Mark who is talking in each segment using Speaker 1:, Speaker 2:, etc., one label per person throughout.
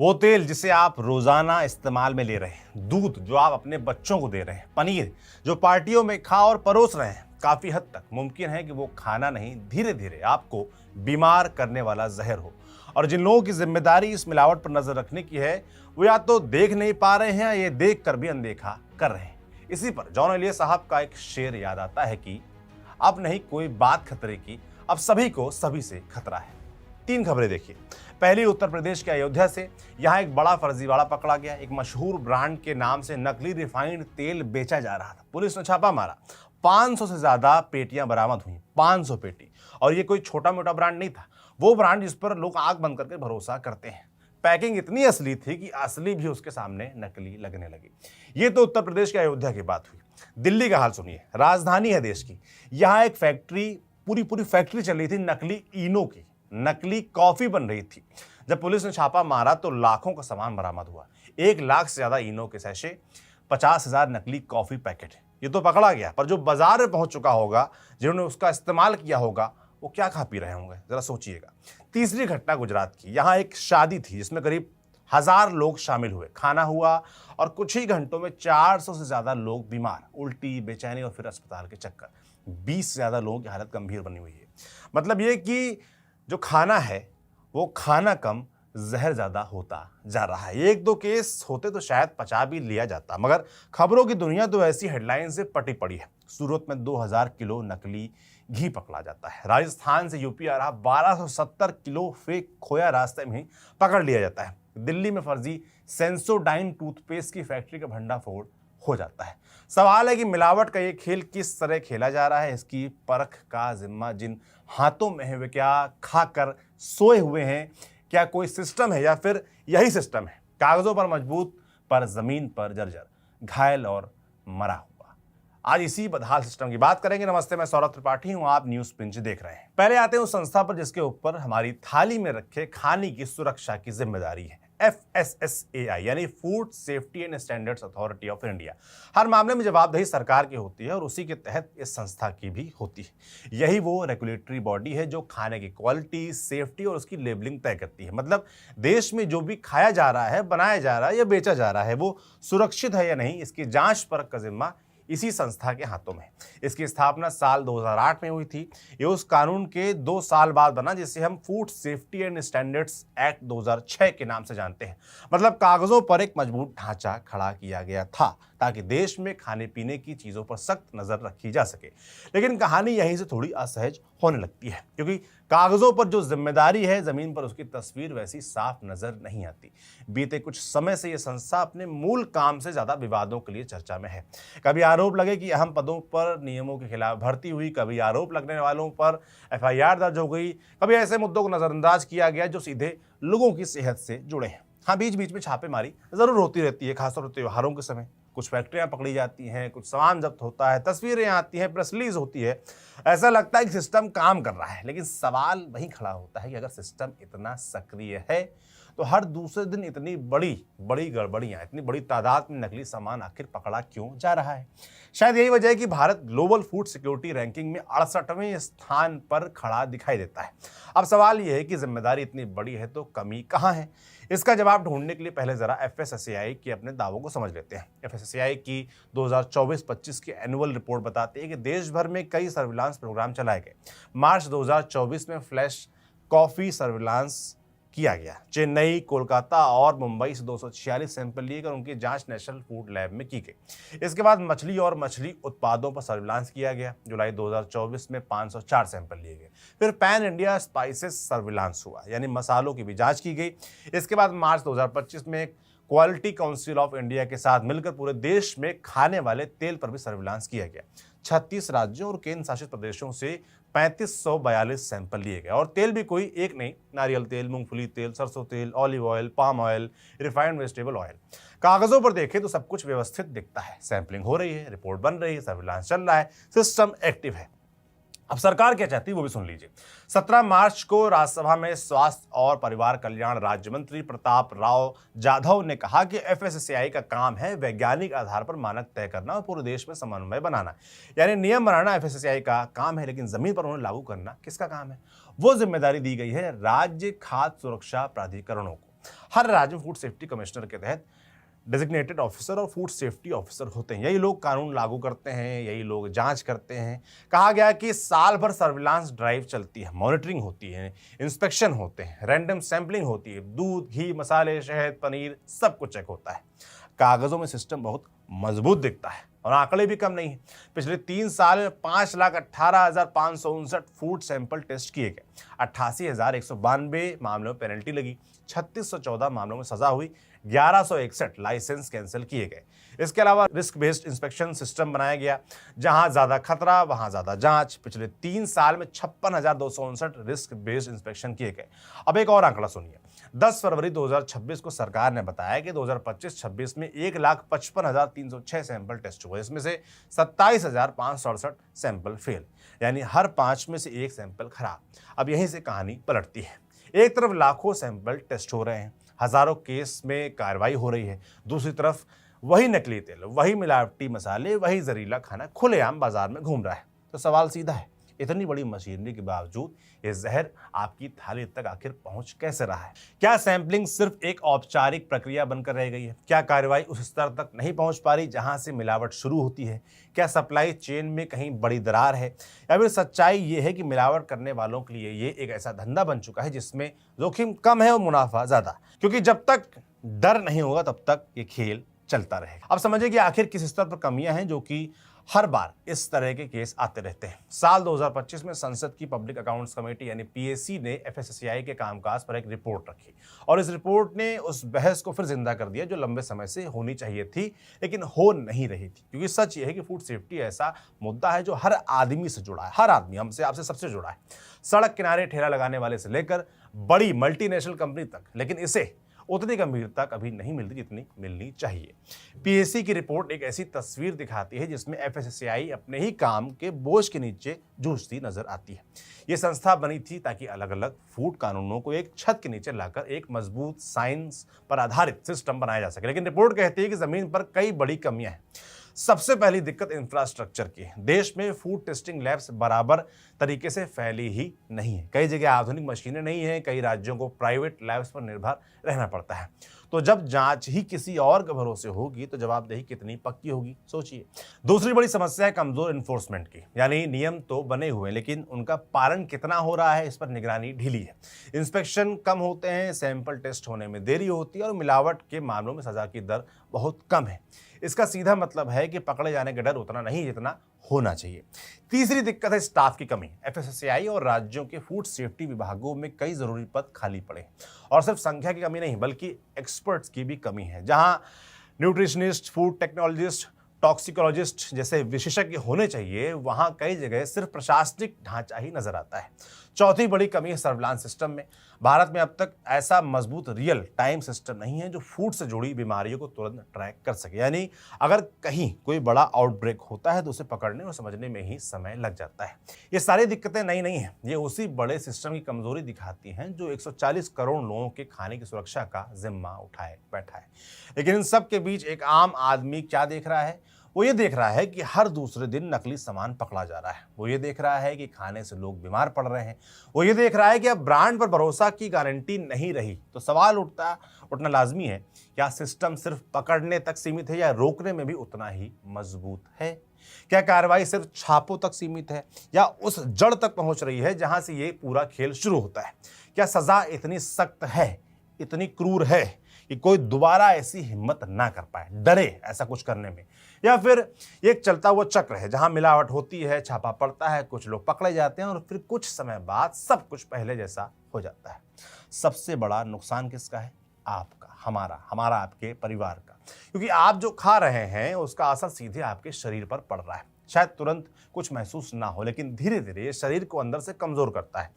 Speaker 1: वो तेल जिसे आप रोजाना इस्तेमाल में ले रहे हैं, दूध जो आप अपने बच्चों को दे रहे हैं, पनीर जो पार्टियों में खा और परोस रहे हैं, काफी हद तक मुमकिन है कि वो खाना नहीं, धीरे धीरे आपको बीमार करने वाला जहर हो। और जिन लोगों की जिम्मेदारी इस मिलावट पर नजर रखने की है, वो या तो देख नहीं पा रहे हैं या ये देख कर भी अनदेखा कर रहे हैं। इसी पर जॉन एलिया साहब का एक शेर याद आता है कि अब नहीं कोई बात खतरे की, अब सभी को सभी से खतरा है। तीन खबरें देखिए। पहली, उत्तर प्रदेश के अयोध्या से। यहां एक बड़ा फर्जीवाड़ा पकड़ा गया। एक मशहूर ब्रांड के नाम से नकली रिफाइंड तेल बेचा जा रहा था। पुलिस ने छापा मारा, 500 से ज्यादा पेटियां बरामद हुई। 500 पेटी। और ये कोई छोटा मोटा ब्रांड नहीं था, वो ब्रांड जिस पर लोग आंख बंद करके भरोसा करते हैं। पैकिंग इतनी असली थी कि असली भी उसके सामने नकली लगने लगी। ये तो उत्तर प्रदेश के अयोध्या की बात हुई। दिल्ली का हाल सुनिए, राजधानी है देश की। यहां एक फैक्ट्री, पूरी फैक्ट्री चल रही थी नकली इनो की। नकली कॉफी बन रही थी। जब पुलिस ने छापा मारा तो लाखों का सामान बरामद हुआ। 1 लाख से ज्यादा इनो के सैशे, 50,000 नकली कॉफी पैकेट। ये तो पकड़ा गया, पर जो बाजार में पहुंच चुका होगा, जिन्होंने उसका इस्तेमाल किया होगा, वो क्या खा पी रहे होंगे, जरा सोचिएगा। तीसरी घटना गुजरात की। यहां एक शादी थी जिसमें करीब 1000 लोग शामिल हुए। खाना हुआ और कुछ ही घंटों में 400 से ज्यादा लोग बीमार, उल्टी, बेचैनी और फिर अस्पताल के चक्कर। 20 से ज्यादा लोगों की हालत गंभीर बनी हुई है। मतलब ये कि जो खाना है वो खाना कम, जहर ज्यादा होता जा रहा है। 1-2 केस होते तो शायद पचा भी लिया जाता, मगर खबरों की दुनिया तो ऐसी हेडलाइन से पटी पड़ी है। सूरत में 2000 किलो नकली घी पकड़ा जाता है। राजस्थान से यूपी आ रहा 1270 किलो फेक खोया रास्ते में ही पकड़ लिया जाता है। दिल्ली में फर्जी सेंसोडाइन टूथपेस्ट की फैक्ट्री का भंडाफोड़ हो जाता है। सवाल है कि मिलावट का ये खेल किस तरह खेला जा रहा है। इसकी परख का जिम्मा जिन हाथों में है, वे क्या खाकर सोए हुए हैं? क्या कोई सिस्टम है या फिर यही सिस्टम है, कागजों पर मजबूत पर जमीन पर जर्जर, घायल और मरा हुआ? आज इसी बदहाल सिस्टम की बात करेंगे। नमस्ते, मैं सौरभ त्रिपाठी हूं, आप न्यूज पिंच देख रहे हैं। पहले आते हैं उस संस्था पर जिसके ऊपर हमारी थाली में रखे खाने की सुरक्षा की जिम्मेदारी है, FSSAI यानी food safety and standards authority of India. हर मामले में जवाबदेही सरकार की होती है और उसी के तहत इस संस्था की भी होती है। यही वो रेगुलेटरी बॉडी है जो खाने की क्वालिटी, सेफ्टी और उसकी लेबलिंग तय करती है। मतलब देश में जो भी खाया जा रहा है, बनाया जा रहा है या बेचा जा रहा है, वो सुरक्षित है या नहीं, इसकी जांच परख का जिम्मा इसी संस्था के हाथों में। इसकी स्थापना साल 2008 में हुई थी। ये उस कानून के 2 साल बाद बना जिसे हम food safety and standards act 2006 के नाम से जानते हैं। मतलब कागजों पर एक मजबूत ढांचा खड़ा किया गया था ताकि देश में खाने पीने की चीजों पर सख्त नजर रखी जा सके। लेकिन कहानी यहीं से थोड़ी असहज होने लगती है, क्योंकि कागजों पर जो जिम्मेदारी है, जमीन पर उसकी तस्वीर वैसी साफ नजर नहीं आती। बीते कुछ समय से यह संस्था अपने मूल काम से ज्यादा विवादों के लिए चर्चा में है। कभी आरोप लगे कि अहम पदों पर नियमों के खिलाफ भर्ती हुई, कभी आरोप लगने वालों पर FIR दर्ज हो गई, कभी ऐसे मुद्दों को नजरअंदाज किया गया जो सीधे लोगों की सेहत से जुड़े हैं। हाँ, बीच बीच में छापेमारी जरूर होती रहती है, खासतौर पर त्योहारों के समय। कुछ फैक्ट्रियां पकड़ी जाती हैं, कुछ सामान जब्त होता है, तस्वीरें आती हैं, प्रेस रिलीज होती है। ऐसा लगता है कि सिस्टम काम कर रहा है। लेकिन सवाल वहीं खड़ा होता है कि अगर सिस्टम इतना सक्रिय है तो हर दूसरे दिन इतनी बड़ी गड़बड़ियां, इतनी बड़ी तादाद में नकली सामान आखिर पकड़ा क्यों जा रहा है? शायद यही वजह है कि Bharat global food security ranking में 68वें स्थान पर खड़ा दिखाई देता है। अब सवाल यह है कि जिम्मेदारी इतनी बड़ी है तो कमी कहां है? इसका जवाब ढूंढने के लिए पहले जरा FSSAI के अपने दावों को समझ लेते हैं। FSSAI की 2024-25 की एनुअल रिपोर्ट बताती है कि देश भर में कई सर्विलांस प्रोग्राम चलाए गए। मार्च 2024 में फ्लैश कॉफी सर्विलांस किया गया। चेन्नई, कोलकाता और मुंबई से 246 सैंपल लिए गए, उनकी जांच नेशनल फूड लैब में की गई। इसके बाद मछली और मछली उत्पादों पर सर्विलांस किया गया। जुलाई 2024 में 504 सैंपल लिए गए। फिर पैन इंडिया स्पाइसेस सर्विलांस हुआ, यानी मसालों की भी जांच की गई। इसके बाद मार्च 2025 में क्वालिटी काउंसिल ऑफ इंडिया के साथ मिलकर पूरे देश में खाने वाले तेल पर भी सर्विलांस किया गया। 36 राज्यों और केंद्र शासित प्रदेशों से 3542 सैंपल लिए गए। और तेल भी कोई एक नहीं, नारियल तेल, मूंगफली तेल, सरसों तेल, olive oil, palm oil, refined vegetable oil. कागजों पर देखें तो सब कुछ व्यवस्थित दिखता है। सैंपलिंग हो रही है, रिपोर्ट बन रही है, सर्विलांस चल रहा है, सिस्टम एक्टिव है। अब सरकार क्या चाहती है वो भी सुन लीजिए। 17 मार्च को राज्यसभा में स्वास्थ्य और परिवार कल्याण राज्य मंत्री प्रताप राव जाधव ने कहा कि FSSAI का काम है वैज्ञानिक आधार पर मानक तय करना और पूरे देश में समन्वय बनाना। यानी नियम बनाना FSSAI का काम है, लेकिन जमीन पर उन्हें लागू करना किसका काम है? वो जिम्मेदारी दी गई है राज्य खाद्य सुरक्षा प्राधिकरणों को। हर राज्य में फूड सेफ्टी कमिश्नर के तहत डेजिग्नेटेड ऑफिसर और फूड सेफ्टी ऑफिसर होते हैं। यही लोग कानून लागू करते हैं, यही लोग जांच करते हैं। कहा गया कि साल भर सर्विलांस ड्राइव चलती है, मॉनिटरिंग होती है, इंस्पेक्शन होते हैं, रैंडम सैंपलिंग होती है, दूध, घी, मसाले, शहद, पनीर सब कुछ चेक होता है। कागजों में सिस्टम बहुत मजबूत दिखता है और आंकड़े भी कम नहीं है। पिछले 3 साल में 5,18,559 फूड सैंपल टेस्ट किए गए, 88,192 मामलों में पेनल्टी लगी, 3614 मामलों में सजा हुई, 1161 लाइसेंस कैंसिल किए गए। इसके अलावा रिस्क बेस्ड इंस्पेक्शन सिस्टम बनाया गया, जहां ज्यादा खतरा वहां ज्यादा जांच। पिछले 3 साल में 56,259 रिस्क बेस्ड इंस्पेक्शन किए गए। अब एक और आंकड़ा सुनिए। 10 फरवरी 2026 को सरकार ने बताया कि 2025-26 में 1,55,306 सैंपल टेस्ट हुए। इसमें से 27,568 सैंपल फेल, यानी हर 5 में से 1 सैंपल खराब। अब यहीं से कहानी पलटती है। एक तरफ लाखों सैंपल टेस्ट हो रहे हैं, हजारों केस में कार्रवाई हो रही है, दूसरी तरफ वही नकली तेल, वही मिलावटी मसाले, वही जहरीला खाना खुलेआम बाजार में घूम रहा है। तो सवाल सीधा है, इतनी बड़ी मशीनरी के बावजूद ये जहर आपकी थाली तक आखिर पहुंच कैसे रहा है? क्या सैंपलिंग सिर्फ एक औपचारिक प्रक्रिया बनकर रह गई है? क्या कार्रवाई उस स्तर तक नहीं पहुंच पा रही जहां से मिलावट शुरू होती है? क्या सप्लाई चेन में कहीं बड़ी दरार है, या फिर सच्चाई ये है कि मिलावट करने वालों के लिए ये एक ऐसा धंधा बन चुका है जिसमें जोखिम कम है और मुनाफा ज्यादा? क्योंकि जब तक डर नहीं होगा तब तक ये खेल चलता रहेगा। अब समझिए कि आखिर किस स्तर पर कमियां हैं जो कि हर बार इस तरह के केस आते रहते हैं। साल 2025 में संसद की पब्लिक अकाउंट्स कमेटी यानी पीएसी ने एफएसएसएआई के कामकाज पर एक रिपोर्ट रखी और इस रिपोर्ट ने उस बहस को फिर जिंदा कर दिया जो लंबे समय से होनी चाहिए थी लेकिन हो नहीं रही थी। क्योंकि सच ये है कि फूड सेफ्टी ऐसा मुद्दा है जो हर आदमी से जुड़ा है, हर आदमी हमसे आपसे सबसे जुड़ा है, सड़क किनारे ठेला लगाने वाले से लेकर बड़ी मल्टीनेशनल कंपनी तक। लेकिन इसे उतनी गंभीरता कभी नहीं मिलती जितनी मिलनी चाहिए। पीएससी की रिपोर्ट एक ऐसी तस्वीर दिखाती है जिसमें एफएसएसएआई अपने ही काम के बोझ के नीचे जूझती नजर आती है। ये संस्था बनी थी ताकि अलग अलग फूड कानूनों को एक छत के नीचे लाकर एक मजबूत साइंस पर आधारित सिस्टम बनाया जा सके। लेकिन रिपोर्ट कहती है कि जमीन पर कई बड़ी कमियां हैं। सबसे पहली दिक्कत इंफ्रास्ट्रक्चर की है। देश में फूड टेस्टिंग लैब्स बराबर तरीके से फैली ही नहीं है। कई जगह आधुनिक मशीनें नहीं है, कई राज्यों को प्राइवेट लैब्स पर निर्भर रहना पड़ता है। तो जब जांच ही किसी और के भरोसे होगी तो जवाबदेही कितनी पक्की होगी, सोचिए। दूसरी बड़ी समस्या है कमजोर इन्फोर्समेंट की, यानी नियम तो बने हुए लेकिन उनका पालन कितना हो रहा है इस पर निगरानी ढीली है। इंस्पेक्शन कम होते हैं, सैंपल टेस्ट होने में देरी होती है और मिलावट के मामलों में सजा की दर बहुत कम है। इसका सीधा मतलब है कि पकड़े जाने का डर उतना नहीं जितना होना चाहिए। तीसरी दिक्कत है स्टाफ की कमी। एफएसएसएआई और राज्यों के फूड सेफ्टी विभागों में कई जरूरी पद खाली पड़े हैं और सिर्फ संख्या की कमी नहीं बल्कि एक्सपर्ट्स की भी कमी है। जहां न्यूट्रिशनिस्ट, फूड टेक्नोलॉजिस्ट, टॉक्सिकोलॉजिस्ट जैसे विशेषज्ञ होने चाहिए, वहां कई जगह सिर्फ प्रशासनिक ढांचा ही नजर आता है। चौथी बड़ी कमी है सर्विलांस सिस्टम में। भारत में अब तक ऐसा मजबूत रियल टाइम सिस्टम नहीं है जो फूड से जुड़ी बीमारियों को तुरंत ट्रैक कर सके। यानी अगर कहीं कोई बड़ा आउटब्रेक होता है तो उसे पकड़ने और समझने में ही समय लग जाता है। ये सारी दिक्कतें नई नहीं है, ये उसी बड़े सिस्टम की कमजोरी दिखाती हैं जो 140 करोड़ लोगों के खाने की सुरक्षा का जिम्मा उठाए बैठा है। लेकिन इन सब के बीच एक आम आदमी क्या देख रहा है? वो ये देख रहा है कि हर दूसरे दिन नकली सामान पकड़ा जा रहा है। वो ये देख रहा है कि खाने से लोग बीमार पड़ रहे हैं। वो ये देख रहा है कि अब ब्रांड पर भरोसा की गारंटी नहीं रही। तो सवाल उठना लाजमी है, क्या सिस्टम सिर्फ पकड़ने तक सीमित है या रोकने में भी उतना ही मजबूत है? क्या कार्रवाई सिर्फ छापों तक सीमित है या उस जड़ तक पहुंच रही है जहां से ये पूरा खेल शुरू होता है? क्या सजा इतनी सख्त है, इतनी क्रूर है कि कोई दोबारा ऐसी हिम्मत ना कर पाए, डरे ऐसा कुछ करने में? या फिर एक चलता हुआ चक्र है जहां मिलावट होती है, छापा पड़ता है, कुछ लोग पकड़े जाते हैं और फिर कुछ समय बाद सब कुछ पहले जैसा हो जाता है? सबसे बड़ा नुकसान किसका है? आपका, हमारा आपके परिवार का। क्योंकि आप जो खा रहे हैं उसका असर सीधे आपके शरीर पर पड़ रहा है। शायद तुरंत कुछ महसूस ना हो लेकिन धीरे धीरे ये शरीर को अंदर से कमजोर करता है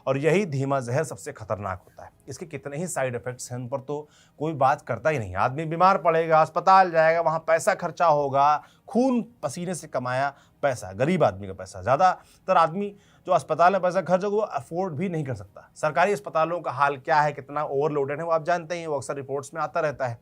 Speaker 1: और यही धीमा जहर सबसे खतरनाक होता है। इसके कितने ही साइड इफेक्ट्स हैं उन पर तो कोई बात करता ही नहीं। आदमी बीमार पड़ेगा, अस्पताल जाएगा, वहां पैसा खर्चा होगा, खून पसीने से कमाया पैसा, गरीब आदमी का पैसा। ज्यादातर आदमी जो अस्पताल में पैसा खर्च होगा वो अफोर्ड भी नहीं कर सकता। सरकारी अस्पतालों का हाल क्या है, कितना ओवरलोडेड है वो आप जानते हैं, वो अक्सर रिपोर्ट्स में आता रहता है।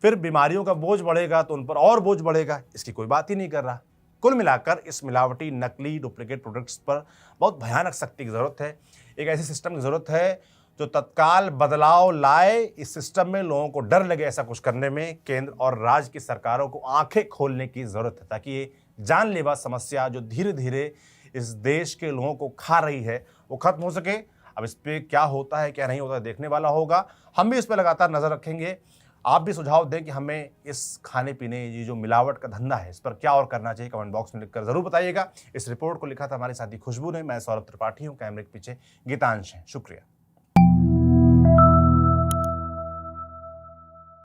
Speaker 1: फिर बीमारियों का बोझ बढ़ेगा तो उन पर और बोझ बढ़ेगा, इसकी कोई बात ही नहीं कर रहा। कुल मिलाकर इस मिलावटी, नकली, डुप्लीकेट प्रोडक्ट्स पर बहुत भयानक सख्ती की जरूरत है। एक ऐसे सिस्टम की जरूरत है जो तत्काल बदलाव लाए इस सिस्टम में, लोगों को डर लगे ऐसा कुछ करने में, केंद्र और राज्य की सरकारों को आंखें खोलने की जरूरत है, ताकि ये जानलेवा समस्या जो धीरे धीरे इस देश के लोगों को खा रही है वो खत्म हो सके। अब इस पे क्या होता है क्या नहीं होता देखने वाला होगा। हम भी इस पर लगातार नजर रखेंगे। आप भी सुझाव दें कि हमें इस खाने पीने, ये जो मिलावट का धंधा है, इस पर क्या और करना चाहिए, कमेंट बॉक्स में लिखकर जरूर बताइएगा। इस रिपोर्ट को लिखा था हमारी साथी खुशबू ने, मैं सौरभ त्रिपाठी हूं, कैमरे के पीछे गीतांश हैं। शुक्रिया।